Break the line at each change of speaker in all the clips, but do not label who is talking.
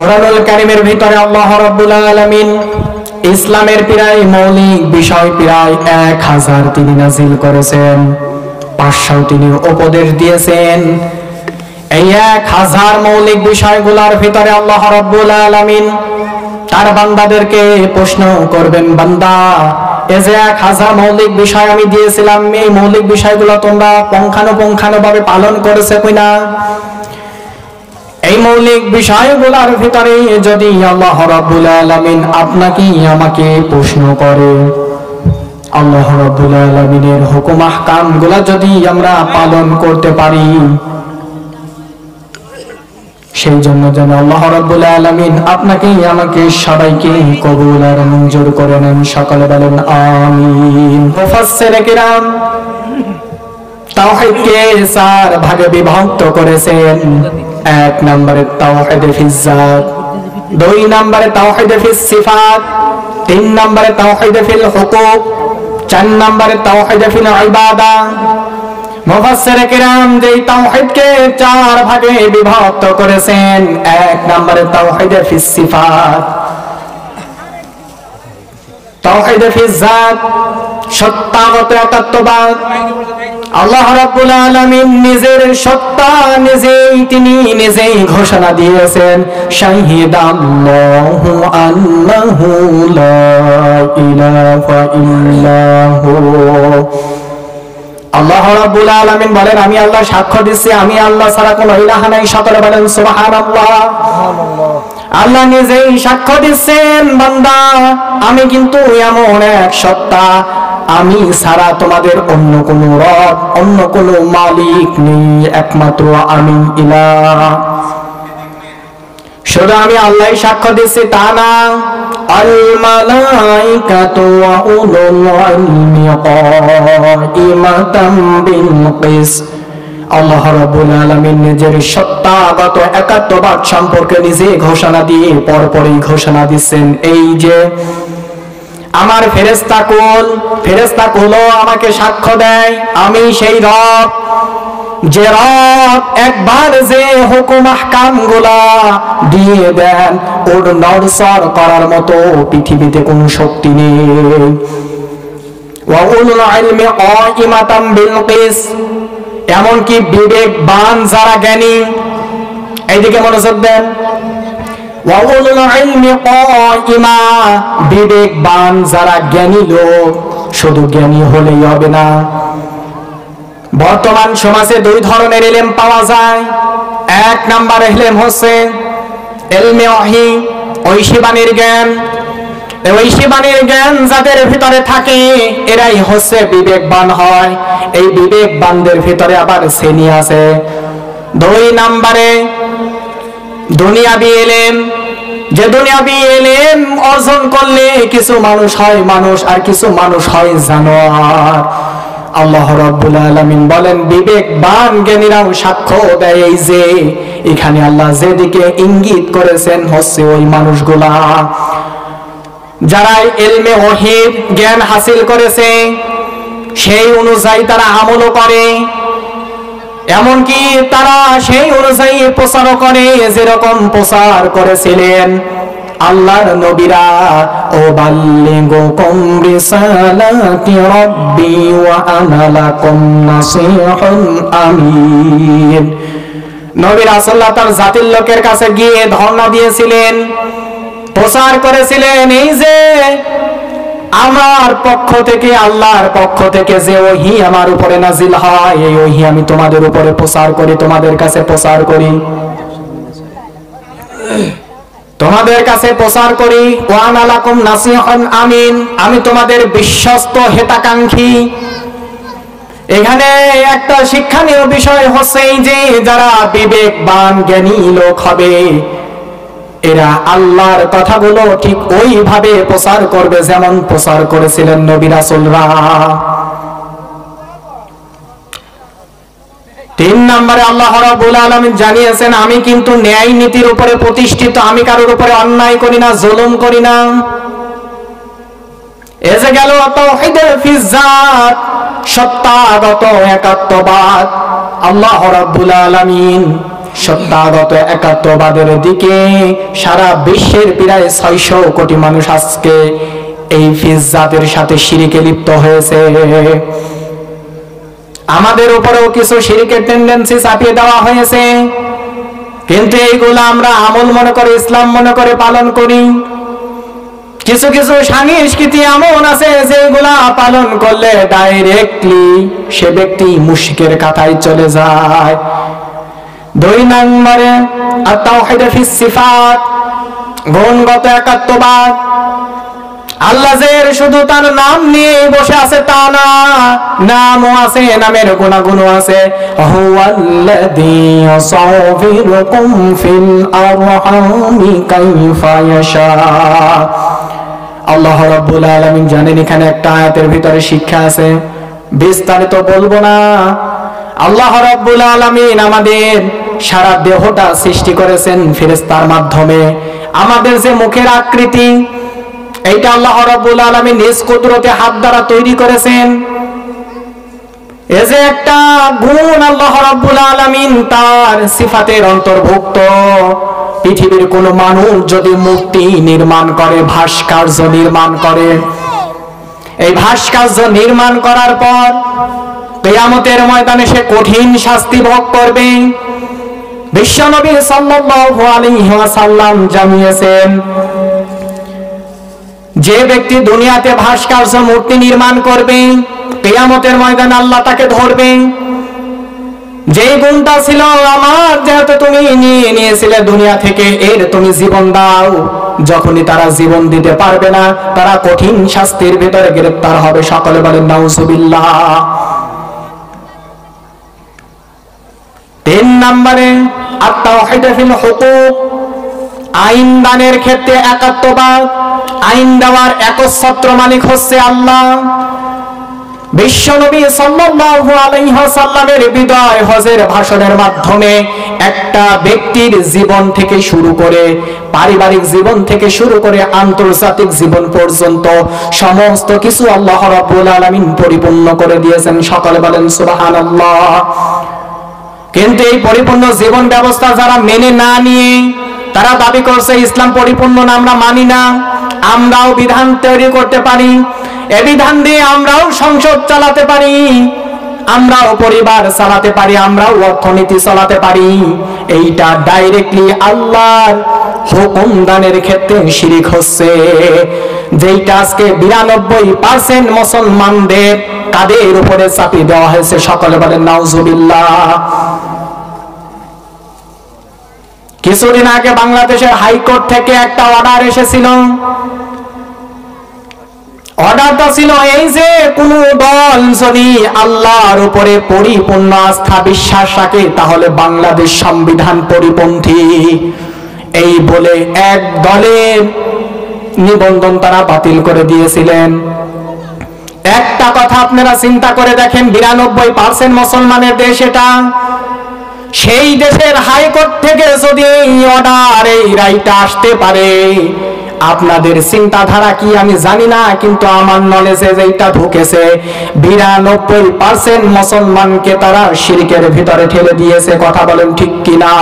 কোরআনুল কারীমের ভিতরে আল্লাহ রাব্বুল আলামিন ইসলামের প্রায় মৌলিক বিষয় প্রায় 1000 তিনি নাযিল করেছেন। 500 তিনি উপদেশ দিয়েছেন। এই 1000 মৌলিক বিষয়গুলোর ভিতরে আল্লাহ রাব্বুল আলামিন তার বান্দাদেরকে প্রশ্ন করবেন, বান্দা এই যে 1000 মৌলিক বিষয় আমি দিয়েছিলাম, এই মৌলিক বিষয়গুলো তোমরা পুঙ্খানুপুঙ্খানুভাবে পালন করেছে কিনা? এই মৌলিক বিষয়গুলোর ভিতরে যদি আল্লাহ রাব্বুল আলামিন আপনাকে আমাকে প্রশ্ন করে, আল্লাহ রাব্বুল আলামিনের হুকুম আহকামগুলো যদি আমরা পালন করতে পারি, সেই জন্য যেন আল্লাহ রাব্বুল আলামিন আপনাকে আমাকে সবাইকে কবুল আর মঞ্জুর করে নেন। সকলে বলেন আমিন। মুফাসসিরে কিরাম তাওহীদকে 4 ভাগে বিভক্ত করেছেন। 1 নম্বরে তাওহীদ ফিজ জাত, 2 নম্বরে তাওহীদ ফিস সিফাত, 3 নম্বরে তাওহীদ ফিল হুকুক, 4 নম্বরে তাওহীদ ফিল ইবাদা। মুফাসসিরে কিরাম যে তাওহীদকে 4 ভাগে বিভক্ত করেছেন। 1 নম্বরে তাওহীদ ফিস সিফাত, তাওহীদ ফিজ জাত সত্তাগত একাত্মবাদ। আল্লাহ রাব্বুল আলামিন নিজের সত্তা তিনি নিজেই ঘোষণা দিয়েছেন, শাহিদাল্লাহু আন্নাহু লা ইলাহা ইল্লাহু। আল্লাহ রাব্বুল আলামিন বলেন, আমি আল্লাহ সাক্ষ্য দিচ্ছি আমি আল্লাহ ছাড়া কোনো ইলাহ নাই। সকলে বলেন সুবহানাল্লাহ। আল্লাহ নিজেই সাক্ষ্য দিচ্ছেন, বান্দা আমি কিন্তু এমন এক সত্তা, আমি ছাড়া তোমাদের অন্য কোনো রব, অন্য কোনো মালিক নেই, একমাত্র আমি ইলাহ। শুধু আমি আল্লাহই সাক্ষ্য দিচ্ছি তা না, আল মালাইকাতু ওয়া উলুল ইলমি কাইমাতাম বিল কিস। আল্লাহ রাব্বুল আলামিন নিজের সত্তাগত একাত্মবাদ সম্পর্কে নিজে ঘোষণা দিয়ে পরপরই ঘোষণা দিচ্ছেন, এই যে আমার ফেরেশতাকুল আমাকে সাক্ষ্য দেয়, আমি সেই রব, যে রব একবার যে হুকুম আহকাম গুলা দিয়ে দেন, ওর নড়চড় করার মতো পৃথিবীতে কোনো শক্তি নেই। ওয়া উলুল ইলমি কাইমাতাম বিল কিস, এমনকি বিবেকবান যারা জ্ঞানী, এইদিকে মনোযোগ দেন, ওয়া উলুল ইলমি কাইমা, বিবেকবান যারা জ্ঞানী লোক, শুধু জ্ঞানী হলেই হবে না। বর্তমান সমাজে 2 ধরনের ইলম পাওয়া যায়। 1 নাম্বার ইলম হচ্ছে ইলমে ওয়াহি, ঐশীবাণীর জ্ঞান। ঐশীবাণীর জ্ঞান যাদের ভিতরে থাকে এরাই হচ্ছে বিবেকবান হয়। এই বিবেকবানদের ভিতরে আবার শ্রেণী আছে। 2 নম্বরে দুনিয়াবি ইলম, যে দুনিয়াবি ইলম অর্জন করলে কিছু মানুষ হয় মানুষ, আর কিছু মানুষ হয় জানোয়ার। আল্লাহ রাব্বুল আলামিন বলেন, বিবেকবান জ্ঞানীরাও সাক্ষ্য দেয় এই যে এখানে আল্লাহ যেদিকে ইঙ্গিত করেছেন হচ্ছে ওই মানুষগুলা যারা ইলমে ওয়াহির জ্ঞান হাসিল করেছে, সেই অনুযায়ী তারা আমলও করে, এমনকি তারা সেই অনুযায়ী প্রচারও করে, যেরকম প্রচার করেছিলেন আল্লাহর নবীরা, ও বাল্লিগুকুম রিসালাতি রাব্বি ওয়া আনা লাকুম নাসিহুন আমিন। নবী রাসূলুল্লাহ তার জাতির লোকের কাছে গিয়ে ধর্ণা দিয়েছিলেন, প্রচার করেছিলেন, এই যে আমার পক্ষ থেকে, আল্লাহর পক্ষ থেকে যে ওহী আমার উপরে নাজিল হয়, এই ওহী আমি তোমাদের উপরে প্রচার করি, তোমাদের কাছে প্রচার করি, তোমাদের কাছে প্রচার করি। ওয়া আনা লাকুম নাসিহুন আমিন, আমি তোমাদের বিশ্বস্ত হিতাকাঙ্ক্ষী। এখানে একটা শিক্ষণীয় বিষয় হচ্ছে যে যারা বিবেকবান জ্ঞানী লোক হবে, এরা আল্লাহর কথাগুলো ঠিক ওইভাবে প্রচার করবে যেমন প্রচার করেছিলেন নবী রাসূলরা। 3 নম্বরে আল্লাহ রাব্বুল আলামিন জানিয়েছেন, আমি কিন্তু ন্যায় নীতির উপরে প্রতিষ্ঠিত, আমি কারোর উপরে অন্যায় করি না, জুলুম করি না। এসে গেল তাওহীদ ফিজ জাত, সত্তাগত একাত্মবাদ। আল্লাহ রাব্বুল আলামিন সত্যাগত একাত্মবাদের দিকে সারা বিশ্বের প্রায় 600 কোটি মানুষ আজকে এই ফিজ্জাতের সাথে শিরকে লিপ্ত হয়েছে। আমাদের উপরেও কিছু শিরকের টেন্ডেন্সি চাপিয়ে দেওয়া হয়েছে, কিন্তু এইগুলো আমরা আমল মনে করে, ইসলাম মনে করে পালন করি। কিছু কিছু সংস্কৃতি এমন আছে যেগুলা পালন করলে ডাইরেক্টলি সে ব্যক্তি মুশরিকের কাতারে চলে যায়। 2 নম্বরে আত-তাওহীদ ফিস সিফাত, গুণগত একাত্মবাদ। আল্লাহ যে শুধু তার নাম নিয়ে বসে আছে তা না, নামও আছে, নামের গুণাগুণও আছে। হুয়াল্লাযী ইউসাউবিরুকুম ফিল আরহামি কাইফা ইয়াশা। আল্লাহ রাব্বুল আলামিন জানেন এখানে একটা আয়াতের ভিতরে শিক্ষা আছে, বিস্তারিত বলবো না। আল্লাহ রাব্বুল আলামিন আমাদের সারা দেহটা সৃষ্টি করেছেন ফেরেশতার মাধ্যমে। আমাদের যে মুখের আকৃতি, এইটা আল্লাহ রাব্বুল আলামিন নিজ কুদরতে হাত দ্বারা তৈরি করেছেন। এই যে একটা গুণ আল্লাহ রাব্বুল আলামিন তার সিফাতের অন্তর্ভুক্ত। পৃথিবীর কোন মানুষ যদি মূর্তি নির্মাণ করে, ভাস্কর্য নির্মাণ করে, এই ভাস্কর্য নির্মাণ করার পর কিয়ামতের ময়দানে সে কঠিন শাস্তি ভোগ করবে। বিশ্বনবী সাল্লাল্লাহু আলাইহি ওয়াসাল্লাম জানিয়েছেন, যে ব্যক্তি দুনিয়াতে ভাস্কর্য মূর্তি নির্মাণ করবে, কিয়ামতের ময়দানে আল্লাহ তাকে ধরবে। যে গুণটা ছিল আমার, যেহেতু তুমি নিয়ে নিয়েছিলে দুনিয়া থেকে, এর তুমি জীবন দাও। যখনই তারা জীবন দিতে পারবে না, তারা কঠিন শাস্তির ভিতরে গ্রেফতার হবে। সকলে বলেন নাউজুবিল্লাহ। 3 নম্বরে আত-তাওহীদ ফিল হুকুক, আইন দানের ক্ষেত্রে একাত্মবাদ। আইন দেওয়ার একচ্ছত্র মালিক হচ্ছে আল্লাহ। বিশ্বনবী সাল্লাল্লাহু আলাইহি ওয়াসাল্লামের বিদায় হজের ভাষণের মাধ্যমে একটা ব্যক্তির জীবন থেকে শুরু করে, পারিবারিক জীবন থেকে শুরু করে আন্তর্জাতিক জীবন পর্যন্ত সমস্ত কিছু আল্লাহ রাব্বুল আলামিন পরিপূর্ণ করে দিয়েছেন। সকলে বলেন সুবহানাল্লাহ। কিন্তু এই পরিপূর্ণ জীবন ব্যবস্থা যারা মেনে না নিয়ে তারা দাবি করছে ইসলাম পরিপূর্ণ না, আমরা মানি না। আমরাও বিধান তৈরি করতে পারি, এই বিধান দিয়ে আমরাও সংসদ চালাতে পারি, আমরাও পরিবার চালাতে পারি, আমরাও অর্থনীতি চালাতে পারি। এইটা ডাইরেক্টলি আল্লাহর হুকুম দানের ক্ষেত্রে শিরক হচ্ছে, যেটা আজকে 92% মুসলমানদের কাদের উপরে চাপিয়ে দেওয়া হয়েছে। সকলে বলেন নাউজুবিল্লাহ। কিছুদিন আগে বাংলাদেশের হাইকোর্ট থেকে একটা অর্ডার এসেছিল। অর্ডারটা ছিল এই যে কোন দল যদি আল্লাহর উপরে পরিপূর্ণ আস্থা বিশ্বাস রাখে তাহলে বাংলাদেশ সংবিধান পরিপন্থী, এই বলে এক দলের নিবন্ধন তারা বাতিল করে দিয়েছিলেন। একটা কথা আপনারা চিন্তা করে দেখেন, 92% মুসলমানের দেশ এটা। সেই দেশের হাইকোর্ট থেকে যদি এই অর্ডার, এই রায়টা আসতে পারে, আপনাদের চিন্তাধারা কি আমি জানি না, কিন্তু আমার নলেজে যেটা ঢুকেছে 92% মুসলমানকে তারা শিরকের ভিতরে ঠেলে দিয়েছে। কথা বলেন ঠিক কিনা?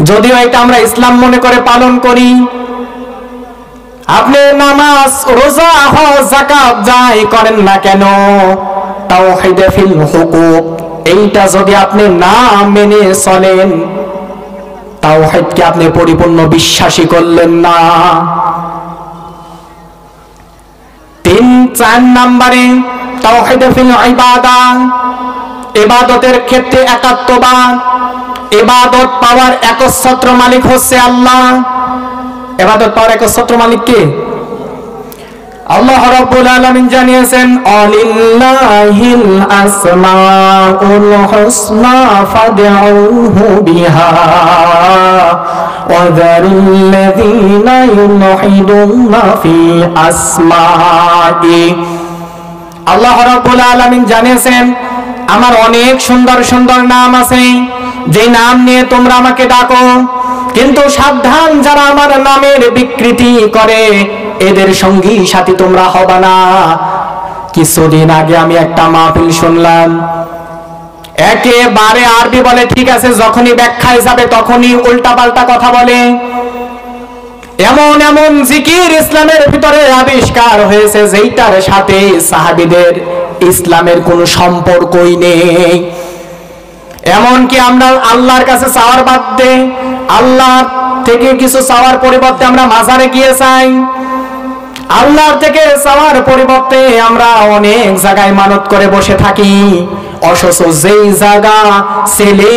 যদিও এটা আমরা ইসলাম মনে করে পালন করি, আপনি নামাজ, রোজা, হজ, যাকাত যাই করেন না কেন, তাওহীদ ফিল হুকুক এইটা যদি আপনি না মেনে চলেন, তাওহীদকে আপনি পরিপূর্ণ বিশ্বাসী করলেন না। 3-4 নম্বরে তাওহীদ ফিল ইবাদত, ইবাদতের ক্ষেত্রে একাত্মবাদ। ইবাদত পাওয়ার একচ্ছত্র মালিক হচ্ছে আল্লাহ। ইবাদত পাওয়ার একচ্ছত্র মালিক কে? আল্লাহ রাব্বুল আলামিন জানিয়েছেন, আলিল্লাহিল আসমাউল হুসনা ফাদউহু বিহা ওয়া যারুল্লাযীনা ইউলহিদুনা ফি আসমাই। আল্লাহ রাব্বুল আলামিন জানিয়েছেন, আমার অনেক সুন্দর সুন্দর নাম আছে, যে নাম নিয়ে তোমরা আমাকে ডাকো, কিন্তু সাবধান, যারা আমার নামের বিকৃতি করে এদের সঙ্গী সাথী তোমরা হবে না। কিছুদিন আগে আমি একটা মাহফিল শুনলাম, একেবারে আরবি বলে, ঠিক আছে, যখনই ব্যাখ্যায় যাবে তখনই উল্টাপাল্টা কথা বলে। এমন এমন জিকির ইসলামের ভিতরে আবিষ্কার হয়েছে যেইটার সাথে সাহাবীদের ইসলামের কোনো সম্পর্কই নেই। এমনকি আমরা আল্লাহর কাছে চাওয়ার বাদে, আল্লাহ থেকে কিছু চাওয়ার পরিবর্তে আমরা মাজারে গিয়ে চাই। আল্লাহর থেকে চাওয়ার পরিবর্তে আমরা অনেক জায়গায় মানত করে বসে থাকি, অথচ যেই জায়গা ছেলে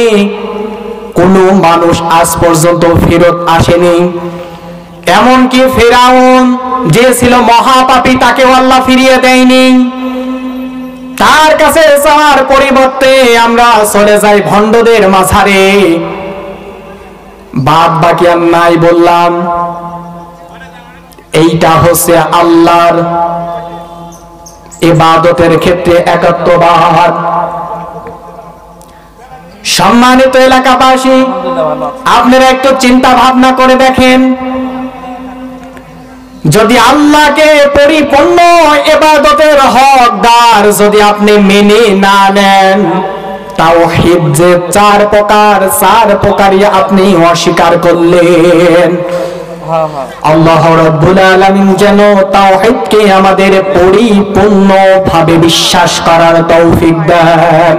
কোনো মানুষ আজ পর্যন্ত ফেরত আসেনি। এমনকি ফেরাউন যে ছিল মহাপাপী, তাকেও আল্লাহ ফিরিয়ে দেয়নি। তার কাছে যাওয়ার পরিবর্তে আমরা চলে যাই ভণ্ডদের মাঝারে। বাদ বাকি আর নাই বললাম। এইটা হচ্ছে আল্লাহর ইবাদতের ক্ষেত্রে একাত্মবাদ। সম্মানিত এলাকাবাসী, আপনারা একটু চিন্তা ভাবনা করে দেখেন, যদি আল্লাহকে পরিপূর্ণ ইবাদতের হকদার যদি আপনি মেনে না নেন, তাওহীদ যে চার প্রকারই আপনি অস্বীকার করলেন। আল্লাহ রাব্বুল আলামিন যেন তাওহীদকে আমাদের পরিপূর্ণভাবে বিশ্বাস করার তৌফিক দেন।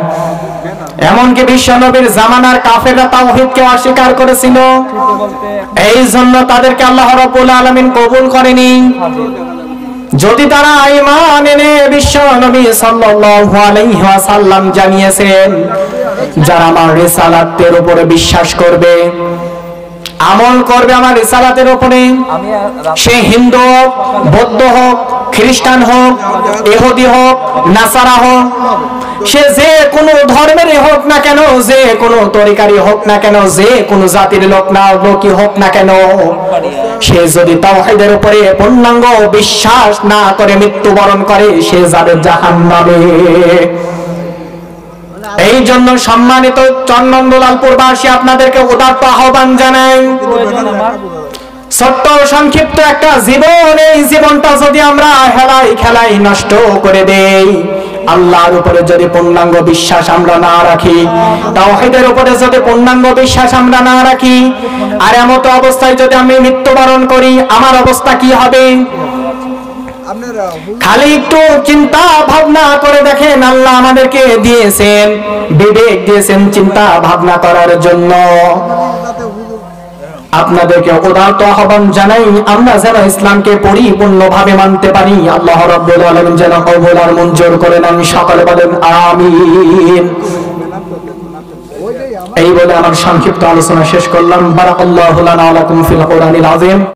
এমনকি বিশ্বনবীর জামানার কাফেররা তাওহীদকে অস্বীকার করেছিল, এই জন্য তাদেরকে আল্লাহ রাব্বুল আলামিন কবুল করেনি। যদি তারা ঈমান এনে বিশ্বনবী সাল্লাল্লাহু আলাইহি ওয়াসাল্লাম জানিয়েছেন, যারা আমার রিসালাতের উপরে বিশ্বাস করবে, আমল করবে আমার রিসালাতের উপরে, সে হিন্দু হোক, বৌদ্ধ হোক, খ্রিস্টান হোক, ইহুদি হোক, নাসারা হোক, সে যে কোনো ধর্মের হোক না কেন, যে কোনো তরিকারই হোক না কেন, যে কোনো জাতির লোকই হোক না কেন, সে যদি তাওহীদের উপরে পূর্ণাঙ্গ বিশ্বাস না করে মৃত্যুবরণ করে, সে যাবে জাহান্নামে। এই জন্য সম্মানিত চন্দনলালপুরবাসী, আপনাদেরকে উদাত্ত আহ্বান জানাই, ছোট্ট সংক্ষিপ্ত একটা জীবন, এই জীবনটা যদি আমরা হেলাই খেলাই নষ্ট করে দেই, আল্লাহর উপরে যদি পূর্ণাঙ্গ বিশ্বাস আমরা না রাখি, তাওহীদের উপরে যদি পূর্ণাঙ্গ বিশ্বাস আমরা না রাখি, আর এমত অবস্থায় যদি আমি মৃত্যুবরণ করি, আমার অবস্থা কি হবে? খালি একটু চিন্তা ভাবনা করে দেখেন, আল্লাহ আমাদেরকে দিয়েছেন বিবেক, দিয়েছেন চিন্তা ভাবনা করার জন্য। আপনাদেরকে উদাত্ত আহ্বান জানাই, আমরা যেন ইসলামকে পরিপূর্ণভাবে মানতে পারি। আল্লাহ রাব্বুল আলামিন যেন কবুল আর মঞ্জুর করে নেন। সকলে বলেন আমিন। এই বলে আমার সংক্ষিপ্ত আলোচনা শেষ করলাম। বারাকাল্লাহু লানা ওয়া লাকুম ফিল কুরআনিল আযীম।